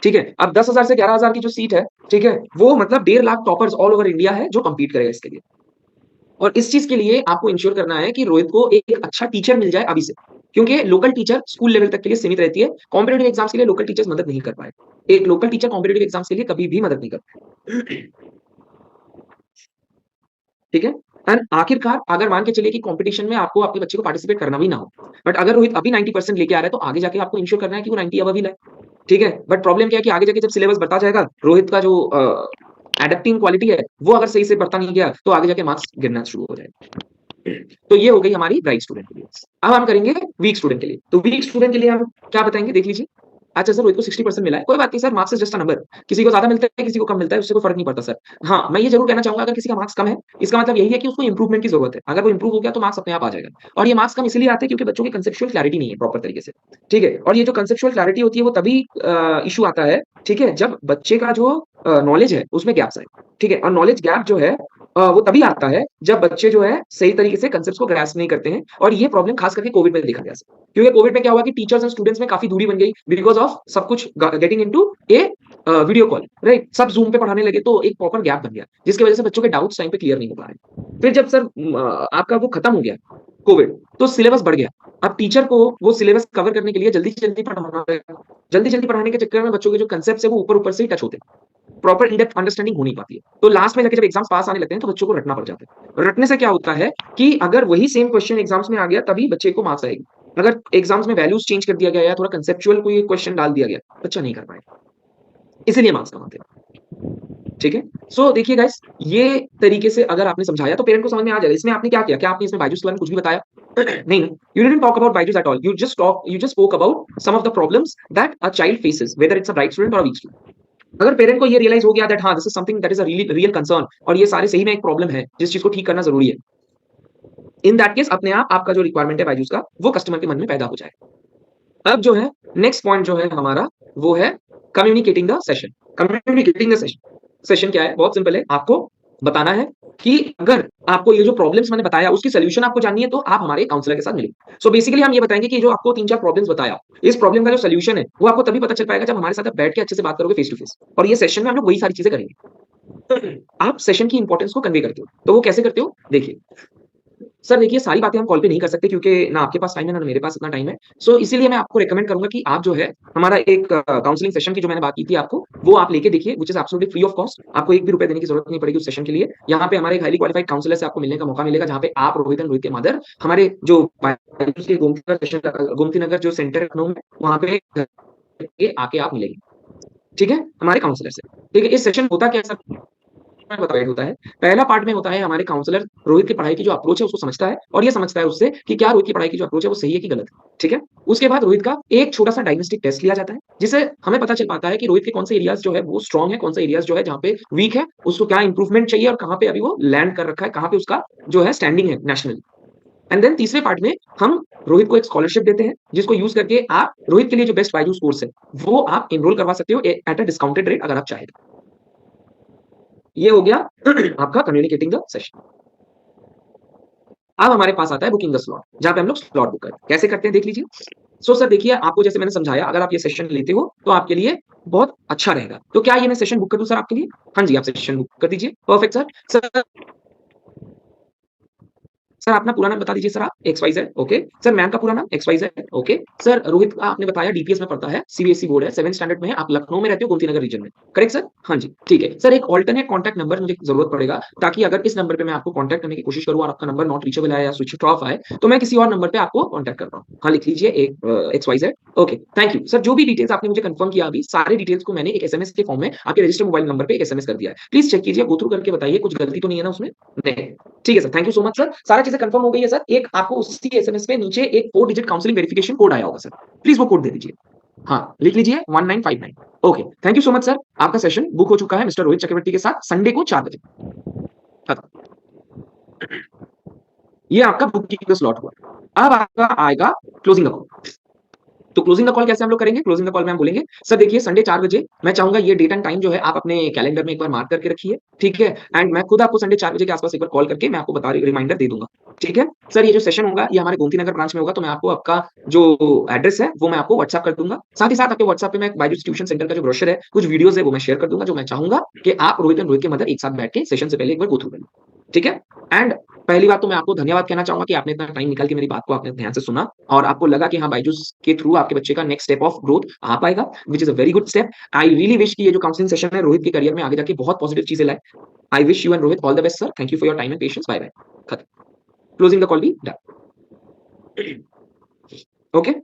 ठीक है, अब 10,000 से 11,000 की जो सीट है, ठीक है, वो मतलब 1.5 lakh toppers all over India है जो कंपीट करेगा इसके लिए। और इस चीज के लिए आपको इंश्योर करना है कि रोहित को एक अच्छा टीचर मिल जाए अभी से, क्योंकि लोकल टीचर स्कूल लेवल तक के लिए सीमित रहती है। कॉम्पिटेटिव एग्जाम्स के लिए लोकल टीचर्स मदद नहीं कर पाए। एक लोकल टीचर कॉम्पिटेटिव एग्जाम्स के लिए कभी भी मदद नहीं कर पाए। ठीक है, एंड आखिरकार अगर मान के चलिए कि कंपटीशन में आपको आपके बच्चे को पार्टिसिपेट करना भी ना हो, बट अगर रोहित अभी 90% लेके आ रहा है तो आगे जाके आपको इंश्योर करना है कि वो 90 अबव ही लाए। ठीक है, बट प्रॉब्लम क्या है कि आगे जाके जब सिलेबस बढ़ता जाएगा, रोहित का जो एडेप्टिंग क्वालिटी है वो अगर सही से बढ़ता नहीं गया तो आगे जाके मार्क्स गिरना शुरू हो जाएगा। तो ये हो गई हमारी ब्राइट स्टूडेंट के लिए। अब हम करेंगे वीक स्टूडेंट के लिए। तो वीक स्टूडेंट के लिए हम क्या बताएंगे, देख लीजिए। अच्छा सर रोहित को 60% मिला है, कोई बात नहीं sir, marks is just a number. किसी को ज्यादा मिलता है, किसी को कम मिलता है, उससे कोई फर्क नहीं पड़ता सर। हाँ, मैं ये जरूर कहना चाहूंगा अगर किसी का मार्क्स कम है, इसका मतलब यही है कि उसको इंप्रूवमेंट की जरूरत है। अगर वो इंप्रूव हो गया तो मार्क्स अपने आप आ जाएगा। और ये मार्क्स कम इसलिए आते हैं क्योंकि बच्चों की कंसेप्चुअल क्लैरिटी नहीं है प्रॉपर तरीके से। ठीक है, और ये जो कंसेप्चुअल क्लैरिटी होती है वो तभी इशू आता है, ठीक है, जब बच्चे का जो नॉलेज है उसमें गैप्स आए। ठीक है, और नॉलेज गैप जो है वो तभी आता है जब बच्चे जो है सही तरीके से कंसेप्ट्स को ग्रास्प नहीं करते हैं। और ये प्रॉब्लम खास करके कोविड में देखा गया। क्योंकि कोविड में क्या हुआ कि टीचर्स एंड स्टूडेंट्स में काफी दूरी बन गई बिकॉज ऑफ सब कुछ गेटिंग इनटू ए वीडियो कॉल, राइट। सब जूम पे पढ़ाने लगे तो एक प्रॉपर गैप बन गया जिसकी वजह से बच्चों के डाउट्स टाइम पे क्लियर नहीं हो पा रहे। फिर जब सर आपका वो खत्म हो गया कोविड, तो सिलेबस बढ़ गया। अब टीचर को वो सिलेबस कवर करने के लिए जल्दी जल्दी पढ़ाना पड़ेगा। जल्दी जल्दी पढ़ाने के चक्कर में बच्चों के जो कंसेप्ट है वो ऊपर ऊपर से ही टच होते हैं, प्रॉपर इन डेप्थ अंडरस्टैंडिंग हो नहीं पाती है। तो लास्ट में जाके जब एग्जाम्स पास आने लगते हैं तो बच्चों को रटना पड़ जाता है। रटने से क्या होता है कि अगर वही सेम क्वेश्चन एग्जाम्स में आ गया तभी बच्चे को मार्क्स आएगी। अगर एग्जाम्स में वैल्यूज चेंज कर दिया गया या थोड़ा कंसेप्चुअल कोई क्वेश्चन डाल दिया गया, बच्चा नहीं कर पाएगा, इसीलिए मार्क्स कम आते हैं। ठीक है, सो देखिए गाइस, ये तरीके से अगर आपने समझाया तो पेरेंट को समझ में आ जाएगा। इसमें आपने क्या किया, क्या आपने इसमें बायजूस के बारे में कुछ भी बताया? नहीं ना, you didn't talk about Byju's at all, you just spoke about some of the problems that a child faces whether it's a bright student और अ वीक स्टूडेंट। अगर पेरेंट को ये रियलाइज हो गया दैट हाँ this is something that is a real concern और ये सारे सही में एक प्रॉब्लम है जिस चीज को ठीक करना जरूरी है, इन दैट केस अपने आप आपका जो रिक्वायरमेंट है बायजूस का वो कस्टमर के मन में पैदा हो जाए। अब जो है नेक्स्ट पॉइंट जो है हमारा वो है communicating the session. Communicating the session, session क्या है? बहुत सिंपल है, आपको बताना है कि अगर आपको ये जो प्रॉब्लम्स मैंने बताया उसकी सोल्यूशन आपको जाननी है तो आप हमारे काउंसलर के साथ मिलें। सो बेसिकली हम ये बताएंगे कि जो आपको 3-4 प्रॉब्लम्स बताया, इस प्रॉब्लम का जो सोल्यूशन है वो आपको तभी पता चल पाएगा जब हमारे साथ आप बैठ के अच्छे से बात करोगे फेस टू फेस। और ये सेशन में हम लोग वही सारी चीजें करेंगे। आप सेशन की इंपॉर्टेंस को कन्वे करते हो, तो वो कैसे करते हो देखिए। सर देखिए, सारी बातें हम कॉल पे नहीं कर सकते क्योंकि ना आपके पास टाइम है, ना मेरे पास इतना टाइम है। सो इसीलिए मैं आपको रिकमेंड करूँगा कि आप जो है हमारा एक काउंसलिंग सेशन की जो मैंने बात की थी आपको, वो आप लेके देखिए, which is absolutely free of cost. आपको एक भी रुपए देने की ज़रूरत नहीं पड़ेगी उस सेशन के लिए। यहाँ पे हमारे एक हाइली क्वालिफाइड काउंसलर से आपको मिलने का मौका मिलेगा, जहाँ पे आप, रोहित एंड रोहित के मदर, हमारे जो बायजूस के गोमती नगर जो सेंटर है लखनऊ में, वहाँ पे के आके आप मिलेंगे। ठीक है? हमारे काउंसलर से। ठीक है? इस सेशन होता क्या है सर, प्रोवाइड होता है। पहला पार्ट में होता है हमारे काउंसलर रोहित की पढ़ाई की जो अप्रोच है उसको समझता है और ये समझता है उससे कि क्या रोहित की पढ़ाई की जो अप्रोच है वो सही है कि गलत है। ठीक है? उसके बाद रोहित का एक छोटा-सा डायग्नोस्टिक टेस्ट लिया जाता है, जिससे हमें पता चल पाता है कि रोहित के कौन से एरियाज़ जो है वो स्ट्रांग है, कौन से एरियाज़ जो है जहाँ पे वीक है, उसको क्या इंप्रूवमेंट चाहिए और कहाँ पे अभी वो लैंड कर रखा है, कहाँ पे उसका जो है स्टैंडिंग है नेशनली। एंड देन तीसरे पार्ट में हम रोहित को एक स्कॉलरशिप देते हैं, जिसको यूज़ करके आप रोहित के लिए जो बेस्ट बायजूस कोर्स है, वो आप एनरोल करवा सकते हो एट अ डिस्काउंटेड रेट अगर आप चाहें तो। ये हो गया आपका कम्युनिकेटिंग द सेशन। अब हमारे पास आता है बुकिंग द स्लॉट, जहाँ पे हम लोग स्लॉट बुक करते हैं। कैसे करते हैं देख लीजिए। सर देखिए, आपको जैसे मैंने समझाया, अगर आप ये सेशन लेते हो तो आपके लिए बहुत अच्छा रहेगा। तो क्या ये मैं सेशन बुक कर दूँ सर आपके लिए? हाँ जी, आप सेशन बुक कर दीजिए। Perfect sir. सर अपना पूरा नाम बता दीजिए सर आप, XYZ ओके। सर मैम का पूरा नाम XYZ ओके। सर रोहित का आपने बताया डीपीएस में पढ़ता है, सीबीएसई बोर्ड है, 7th स्टैंडर्ड में है, आप लखनऊ में रहते हो, गोमती नगर रीजन में, करेक्ट सर? हाँ जी, ठीक है। सर एक अल्टरनेट कॉन्टैक्ट नंबर मुझे ज़रूरत पड़ेगा, ताकि अगर इस नंबर पे मैं आपको कॉन्टैक्ट करने की कोशिश करूँ और आपका नंबर नॉट रीचेबल आए या स्विच ऑफ आए, तो मैं किसी और नंबर पे आपको कॉन्टैक्ट कर पाऊँ। हाँ, लिख लीजिए एक XYZ okay, thank you. Sir जो भी डिटेल्स आपने मुझे कन्फर्म किया अभी, सारे डिटेल्स को मैंने एक एसएमएस के फॉर्म में आपके रजिस्टर्ड मोबाइल नंबर पे एक एसएमएस कर दिया है। प्लीज़ चेक कीजिए, गो थ्रू करके बताइए, कुछ गलती तो नहीं है ना उसमें? नहीं। ठीक है sir, thank you so much sir. सारी चीज़ें कन्फर्म हो गई है सर। एक आपको उसी एसएमएस पे नीचे एक 4 डिजिट काउंसलिंग वेरिफिकेशन कोड आया होगा सर। प्लीज़ वो कोड दे दीजिए। हाँ, लिख लीजिए 1959 okay, thank you so much sir. आपका सेशन बुक हो चुका है मिस्टर रोहित चक्रवर्ती के साथ संडे को 4 बजे। खत्म। ये आपका बुकिंग का स्लॉट हुआ। अब आपका आएगा क्लोजिंग द कॉल। तो क्लोजिंग द कॉल कैसे हम लोग करेंगे? क्लोजिंग द कॉल में हम बोलेंगे, सर देखिए संडे 4 बजे मैं चाहूँगा ये डेट एंड टाइम जो है आप अपने कैलेंडर में एक बार मार्क करके रखिए, ठीक है? एंड मैं खुद आपको संडे 4 बजे के आस-पास एक बार कॉल करके मैं आपको रिमाइंडर दे दूँगा, ठीक है? सर ये जो सेशन होगा ये हमारे गोमती नगर ब्रांच में होगा, तो मैं आपको आपका जो एड्रेस है वो मैं आपको व्हाट्सएप कर दूँगा। साथ ही साथ आपके व्हाट्सएप पे मैं बायजूस ट्यूशन सेंटर का जो ब्रोशर है, कुछ वीडियोज़ है वो मैं शेयर कर दूँगा, जो मैं चाहूँगा कि आप रोहित एंड रोहित के मदर एक साथ बैठ के सेशन से पहले एक बार गो थ्रू कर लें, ठीक है? एंड पहली बात तो मैं आपको धन्यवाद कहना चाहूँगा कि आपने इतना टाइम निकाल के मेरी बात को आपने ध्यान से सुना और आपको लगा कि हाँ, बायजूस के थ्रू आपके बच्चे का नेक्स्ट स्टेप ऑफ ग्रोथ आ पाएगा, which is a very good step. I really wish कि ये जो काउंसलिंग सेशन है रोहित के करियर में आगे जाके बहुत पॉजिटिव चीज़ें लाए। I wish you and Rohit all the best sir. Thank you for your time and patience. Bye bye. खत्म। Closing the call be done. Okay?